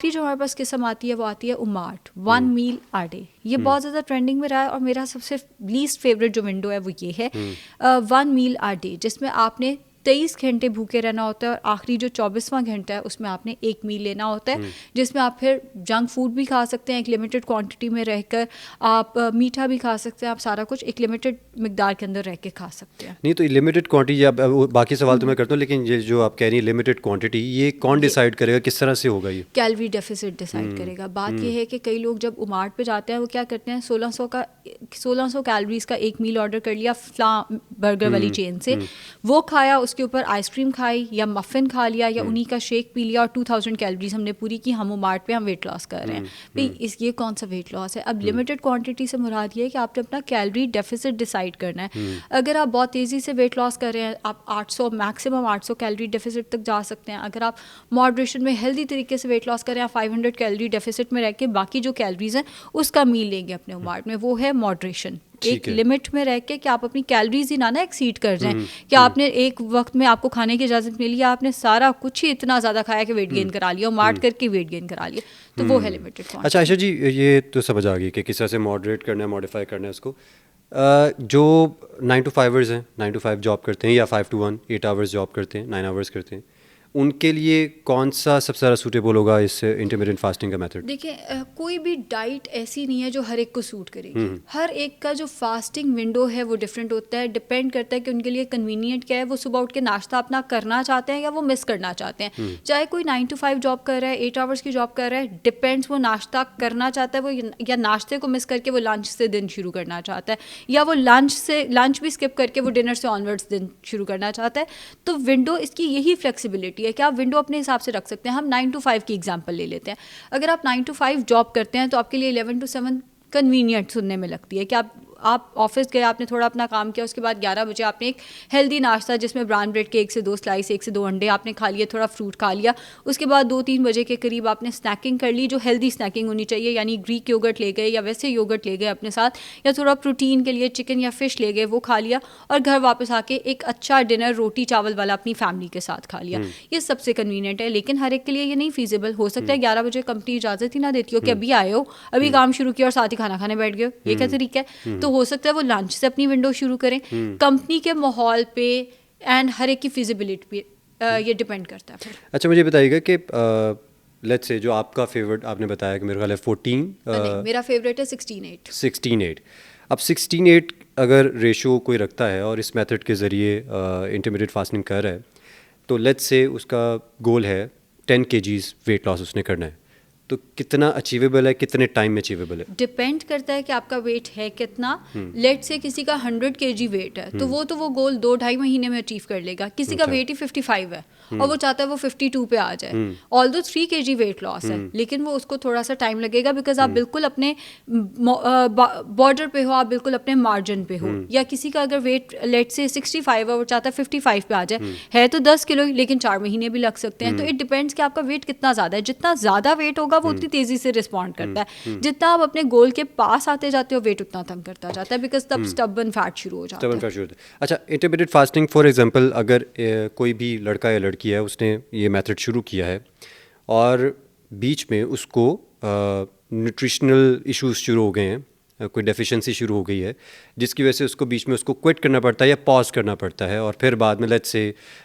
फिर जो हमारे पास किस्म आती है वो आती है उमार्ट 1 मील a डे। ये बहुत ज़्यादा ट्रेंडिंग में रहा है और मेरा सबसे लीस्ट फेवरेट जो विंडो है वो ये है 1 मील a डे, जिसमें आपने 23 घंटे भूखे रहना होता है और आखिरी जो 24वां घंटा है उसमें आपने 1 मील लेना होता है, जिसमें आप फिर जंक फूड भी खा सकते हैं एक लिमिटेड क्वांटिटी में रहकर, आप मीठा भी खा सकते हैं, आप सारा कुछ एक लिमिटेड मिकदार के अंदर रह के खा सकते हैं। नहीं तो लिमिटेड क्वांटिटी, अब बाकी सवाल तो मैं करता हूँ, लेकिन ये जो आप कह रही हैं लिमिटेड क्वांटिटी, ये कौन डिसाइड करेगा, किस तरह से होगा ये? कैलोरी डेफिसिट डिसाइड करेगा। बात यह है कि कई लोग जब उमार्ट पे जाते हैं वो क्या करते हैं, 1600 कैलोरीज का 1 मील ऑर्डर कर लिया फ्ला बर्गर वाली चेन से, वो खाया, उसके ऊपर आइसक्रीम खाई या मफिन खा लिया या उन्हीं का शेक पी लिया और 2000 कैलोरीज हमने पूरी की, हम उमार्ट पे हम वेट लॉस कर रहे हैं। भाई ये कौन सा वेट लॉस है? अब लिमिटेड क्वांटिटी से मुराद ये है कि आपने अपना कैलोरी डेफिसिट डिसाइड करना है। अगर आप बहुत तेज़ी से वेट लॉस कर रहे हैं, आप 800 मैक्सिमम 800 कैलोरी डेफिसिट तक जा सकते हैं। अगर आप मॉडरेशन में हेल्दी तरीके से वेट लॉस करें, आप 500 कैलोरी डेफिसिट में रह के बाकी जो कैलोरीज हैं उसका मील लेंगे अपने उमार्ट में, वो है मॉडरेशन। एक लिमिट में रह के कि आप अपनी कैलोरीज ही ना एक्सीड कर जाएं कि आपने एक वक्त में आपको खाने की इजाज़त मिली, आपने सारा कुछ ही इतना ज़्यादा खाया कि वेट गेन करा लिया, मार्ट करके वेट गेन करा लिया, तो वो है लिमिटेड क्वांटिटी। अच्छा आयशा जी, ये तो समझ आ गई कि किस तरह से मॉडरेट करना है, मॉडिफाई करना है उसको। जो 9 to 5ers हैं, 9 to 5 जॉब करते हैं या 5 to 1 8 आवर्स जॉब करते हैं, 9 आवर्स करते हैं, उनके लिए कौन सा सबसे ज़्यादा सूटेबल होगा इस इंटरमिटेंट फास्टिंग का मेथड? देखिए कोई भी डाइट ऐसी नहीं है जो हर एक को सूट करेगी। हर एक का जो फास्टिंग विंडो है वो डिफरेंट होता है, डिपेंड करता है कि उनके लिए कन्वीनियंट क्या है, वो सुबह उठ के नाश्ता अपना करना चाहते हैं या वो मिस करना चाहते हैं। चाहे कोई 9 to 5 जॉब कर रहा है, 8 आवर्स की जॉब कर रहा है, डिपेंड्स, वो नाश्ता करना चाहता है वो, या नाश्ते को मिस करके वो लंच से दिन शुरू करना चाहता है, या वो लंच भी स्किप करके वो डिनर से ऑनवर्ड्स दिन शुरू करना चाहता है। तो विंडो इसकी यही फ्लेक्सिबिलिटी है कि आप विंडो अपने हिसाब से रख सकते हैं। हम 9 to 5 की एग्जांपल ले लेते हैं। अगर आप 9 to 5 जॉब करते हैं तो आपके लिए 11 to 7 कन्वीनियंट सुनने में लगती है कि आप ऑफिस गए, आपने थोड़ा अपना काम किया, उसके बाद 11 बजे आपने एक हेल्दी नाश्ता जिसमें ब्राउन ब्रेड के 1 से 2 स्लाइस, 1 से 2 अंडे आपने खा लिए, थोड़ा फ्रूट खा लिया, उसके बाद 2-3 बजे के करीब आपने स्नैकिंग कर ली, जो हेल्दी स्नैकिंग होनी चाहिए, यानी ग्रीक योगर्ट ले गए या वैसे योगर्ट ले गए अपने साथ, या थोड़ा प्रोटीन के लिए चिकन या फिश ले गए, वो खा लिया, और घर वापस आके एक अच्छा डिनर रोटी चावल वाला अपनी फैमिली के साथ खा लिया। ये सबसे कन्वीनियंट है, लेकिन हर एक के लिए ये नहीं फीजिबल हो सकता है। 11 बजे कंपनी इजाज़त ही ना देती हो कि अभी आए हो, अभी काम शुरू किया और साथ ही खाना खाने बैठ गए, ये क्या तरीका है? तो हो सकता है वो लंच से अपनी विंडो शुरू करें। कंपनी के माहौल पे एंड हर एक की फिजिबिलिटी पे ये डिपेंड करता है। अच्छा मुझे बताइएगा कि लेट्स से जो आपका फेवरेट आपने बताया कि मेरे ख्याल है 14, नहीं, मेरा फेवरेट है 16-8। 16-8। अब 16-8 अगर रेशो कोई रखता है और इस मेथड के ज़रिए इंटरमीडिएट फास्टिंग कर रहा है, तो लेट्स से उसका गोल है 10 kgs वेट लॉस उसने करना है, तो कितना अचीवेबल है, कितने टाइम में अचीवेबल है? डिपेंड करता है कि आपका वेट है कितना। लेट से किसी का 100 kg वेट है तो वो गोल 2-2.5 महीने में अचीव कर लेगा। किसी का वेट ही 55 है और वो चाहता है वो 52 पे आ जाए, ऑल्दो 3 kg वेट लॉस है, लेकिन वो उसको थोड़ा सा टाइम लगेगा, बिकॉज आप बिल्कुल अपने बॉर्डर पे हो, आप बिल्कुल अपने मार्जिन पे हो। या किसी का अगर वेट लेट से 65 है, वो चाहता है 55 पे आ जाए, है तो 10 किलो, लेकिन 4 महीने भी लग सकते हैं। तो इट डिपेंड्स कि आपका वेट कितना ज़्यादा है। जितना ज़्यादा वेट होगा वो उतनी तेजी से रिस्पॉन्ड करता है, जितना आप अपने गोल के पास आते जाते हो वेट उतना तंग करता जाता है, बिकॉज तब स्टबन फैट शुरू हो जाता है। अच्छा, इंटरमीडिएट फास्टिंग फॉर एग्जांपल, अगर कोई भी लड़का या लड़की है, उसने ये मेथड शुरू किया है और बीच में उसको न्यूट्रिशनल इश्यूज शुरू हो गए हैं, कोई डेफिशिएंसी शुरू हो गई है, जिसकी वजह से उसको बीच में उसको क्विट करना पड़ता है या पॉज करना पड़ता है, और फिर बाद में let's say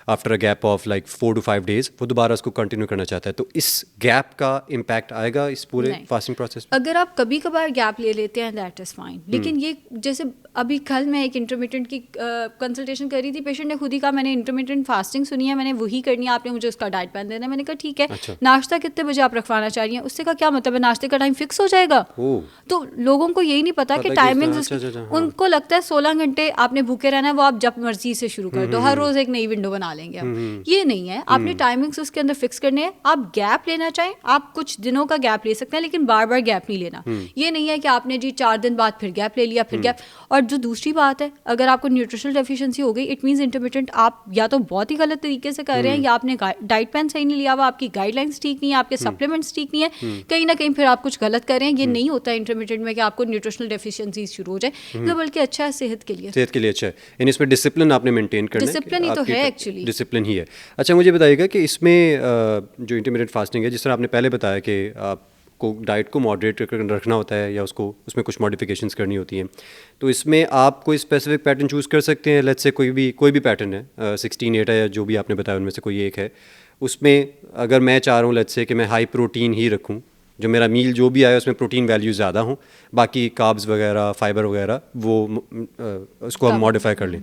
after a gap of like 4 to 5 days वो दोबारा उसको कंटिन्यू करना चाहता है, तो इस गैप का इम्पैक्ट आएगा इस पूरे फास्टिंग प्रोसेस में? अगर आप कभी कभार गैप ले लेते हैं दैट इज़ फाइन, लेकिन ये जैसे अभी कल मैं एक इंटरमीडिएट की कंसल्टेशन कर रही थी, पेशेंट ने खुद ही कहा मैंने इंटरमीडिएट फास्टिंग सुनी है, मैंने वही करनी है, आपने मुझे उसका डाइट प्लान देना है। मैंने कहा ठीक है, अच्छा। नाश्ता कितने बजे आप रखवाना चाह रही हैं? उससे का क्या मतलब है, नाश्ते का टाइम फिक्स हो जाएगा? तो लोगों को यही नहीं पता कि टाइमिंग, उनको लगता है 16 घंटे आपने भूखे रहना है, वो आप जब मर्जी से शुरू कर दो, हर रोज एक नई विंडो बना लेंगे हम। ये नहीं है, आपने टाइमिंग्स उसके अंदर फिक्स करने हैं। आप गैप लेना चाहें, आप कुछ दिनों का गैप ले सकते हैं, लेकिन बार बार गैप नहीं लेना। ये नहीं है कि आपने जी 4 दिन बाद फिर गैप ले लिया, फिर गैप। और जो दूसरी बात है, अगर आपको न्यूट्रिशनल डेफिशिएंसी हो गई, इट मींस इंटरमिटेंट आप या तो बहुत ही गलत तरीके से कर रहे हैं, या आपने डाइट प्लान सही नहीं लिया हुआ, आपकी गाइडलाइंस ठीक नहीं है, आपके सप्लीमेंट्स ठीक नहीं है, कहीं ना कहीं फिर आप कुछ गलत कर रहे हैं। ये नहीं होता इंटरमिटेंट में कि आपको न्यूट्रिशन न्यूट्रिशनल डेफिशिएंसीज शुरू हो जाए, तो बल्कि अच्छा है सेहत के लिए। सेहत के लिए अच्छा है, यानी इसमें डिसिप्लिन आपने मेंटेन करना है। डिसिप्लिन ही तो है एक्चुअली, डिसिप्लिन ही है। अच्छा मुझे बताइएगा कि इसमें जो इंटरमिटेंट फास्टिंग है, जिस तरह आपने पहले बताया कि आपको डाइट को मॉडरेट रखना होता है या उसको उसमें कुछ मॉडिफिकेशंस करनी होती हैं, तो इसमें आप कोई स्पेसिफिक पैटर्न चूज़ कर सकते हैं। लेट्स से कोई भी पैटर्न है, 16-8 है या जो भी आपने बताया उनमें से कोई एक है, उसमें अगर मैं चाह रहा हूँ लेट्स से कि मैं हाई प्रोटीन ही रखूँ, जो मेरा मील जो भी आया उसमें प्रोटीन वैल्यू ज़्यादा हो, बाकी कार्ब्स वगैरह फाइबर वगैरह वो उसको हम मॉडिफाई कर लें,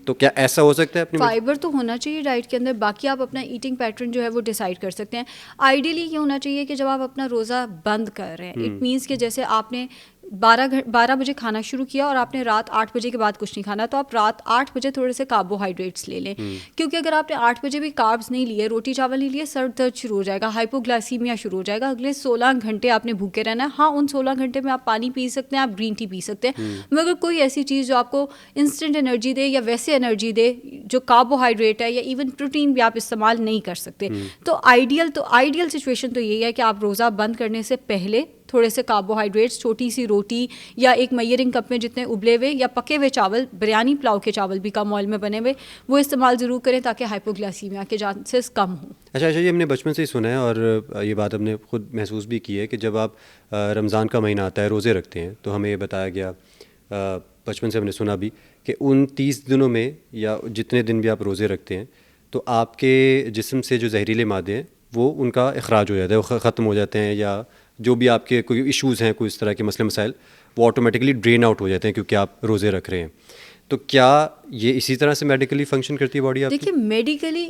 तो क्या ऐसा हो सकता है? अपनी फाइबर तो होना चाहिए डाइट के अंदर, बाकी आप अपना ईटिंग पैटर्न जो है वो डिसाइड कर सकते हैं। आइडियली ये होना चाहिए कि जब आप अपना रोज़ा बंद कर रहे हैं, इट मीन्स कि जैसे आपने 12 बजे खाना शुरू किया और आपने रात 8 बजे के बाद कुछ नहीं खाना, तो आप रात 8 बजे थोड़े से कार्बोहाइड्रेट्स ले लें, क्योंकि अगर आपने 8 बजे भी कार्ब्स नहीं लिए, रोटी चावल नहीं लिए, सर दर्द शुरू हो जाएगा, हाइपोग्लाइसीमिया शुरू हो जाएगा। अगले 16 घंटे आपने भूखे रहना है। हाँ, उन 16 घंटे में आप पानी पी सकते हैं, आप ग्रीन टी पी सकते हैं, मगर कोई ऐसी चीज़ जो आपको इंस्टेंट एनर्जी दे या वैसे एनर्जी दे जो कार्बोहाइड्रेट है या इवन प्रोटीन भी आप इस्तेमाल नहीं कर सकते। तो आइडियल सिचुएशन तो यही है कि आप रोज़ा बंद करने से पहले थोड़े से कार्बोहाइड्रेट्स, छोटी सी रोटी या एक मेजरिंग कप में जितने उबले हुए या पके हुए चावल, बिरयानी पुलाव के चावल भी कम ऑयल में बने हुए, वो इस्तेमाल ज़रूर करें ताकि हाइपोग्लाइसीमिया के चांसेस कम हों। अच्छा, ये हमने बचपन से ही सुना है और ये बात हमने खुद महसूस भी की है कि जब आप रमज़ान का महीना आता है, रोज़े रखते हैं, तो हमें ये बताया गया, बचपन से हमने सुना भी कि उन 30 दिनों में या जितने दिन भी आप रोज़े रखते हैं, तो आपके जिस्म से जो जहरीले मादे हैं वो उनका इखराज हो जाता है, वो ख़त्म हो जाते हैं, या जो भी आपके कोई इश्यूज़ हैं, कोई इस तरह के मसले मसाइल, वो ऑटोमेटिकली ड्रेन आउट हो जाते हैं क्योंकि आप रोज़े रख रहे हैं। तो क्या ये इसी तरह से मेडिकली फंक्शन करती है बॉडी आपकी? देखिए, मेडिकली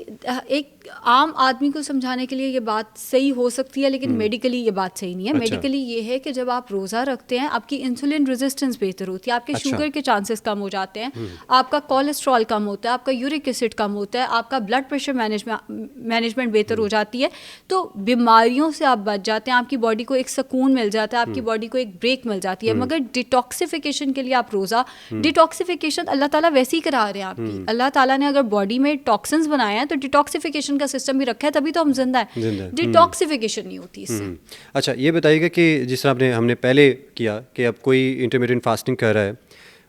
एक आम आदमी को समझाने के लिए ये बात सही हो सकती है, लेकिन मेडिकली ये बात सही नहीं है। अच्छा। मेडिकली ये है कि जब आप रोज़ा रखते हैं, आपकी इंसुलिन रेजिस्टेंस बेहतर होती है, आपके अच्छा। शुगर के चांसेस कम हो जाते हैं, आपका कोलेस्ट्रॉल कम होता है, आपका यूरिक एसिड कम होता है, आपका ब्लड प्रेशर मैनेजमेंट बेहतर हो जाती है, तो बीमारियों से आप बच जाते हैं, आपकी बॉडी को एक सुकून मिल जाता है, आपकी बॉडी को एक ब्रेक मिल जाती है। मगर डिटॉक्सिफिकेशन के लिए आप रोज़ा, डिटॉक्सिफिकेशन अल्लाह ताला वैसे ही करा रहे हैं आपकी। अल्लाह ताला ने अगर बॉडी में टॉक्सिन्स बनाए हैं तो डिटॉक्सिफिकेशन का सिस्टम भी रखा है, तभी तो हम जिंदा है। डिटॉक्सिफिकेशन नहीं होती इससे। अच्छा, ये बताइएगा कि जिस तरह हमने पहले किया कि अब कोई इंटरमिटेंट फास्टिंग कर रहा है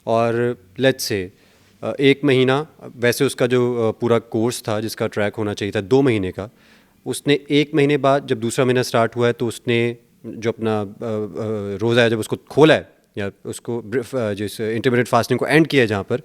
और लेट्स से 1 महीना, वैसे उसका जो पूरा कोर्स था जिसका ट्रैक होना चाहिए था 2 महीने का, उसने 1 महीने बाद जब दूसरा महीना स्टार्ट हुआ है तो उसने जो अपना रोज़ा है जब उसको खोला है या उसको जिस इंटरमिटेंट फास्टिंग को एंड किया है जहाँ पर,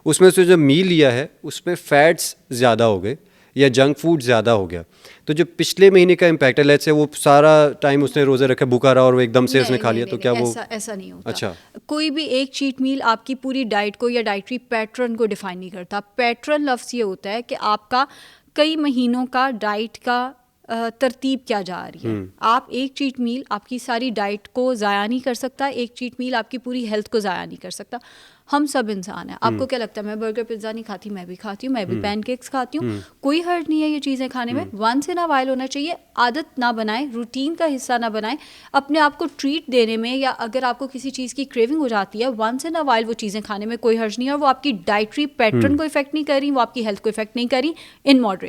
उसमें से जो मील लिया है उसमें फ़ैट्स ज़्यादा हो गए या जंक फूड ज़्यादा हो गया, तो जो पिछले महीने का इम्पैक्ट है, लेट्स से वो सारा टाइम उसने रोज़े रखा, भूखा रहा और वो एकदम से उसने खा लिया, तो क्या वो ऐसा नहीं होता। अच्छा, कोई भी एक चीट मील आपकी पूरी डाइट को या डाइटरी पैटर्न को डिफाइन नहीं करता। पैटर्न लफ्ज़ ये होता है कि आपका कई महीनों का डाइट का तरतीब क्या जा रही है। आप एक चीट मील आपकी सारी डाइट को ज़ाया नहीं कर सकता, एक चीट मील आपकी पूरी हेल्थ को ज़ाया नहीं कर सकता। हम सब इंसान हैं। आपको क्या लगता है मैं बर्गर पिज्ज़ा नहीं खाती? मैं भी खाती हूँ, मैं भी पैनकेक्स खाती हूँ, कोई हर्ट नहीं है ये चीज़ें खाने में। वंस इन अ वाइल होना चाहिए, आदत ना बनाएं, रूटीन का हिस्सा ना बनाएं, अपने आप को ट्रीट देने में, या अगर आपको किसी चीज़ की क्रेविंग हो जाती है वंस इन अ वाइल वो चीज़ें खाने में कोई हर्ज नहीं है, और वो आपकी डाइटरी पैटर्न को इफेक्ट नहीं कर रही, वो आपकी हेल्थ को इफेक्ट नहीं कर रही, इन मॉडरेट।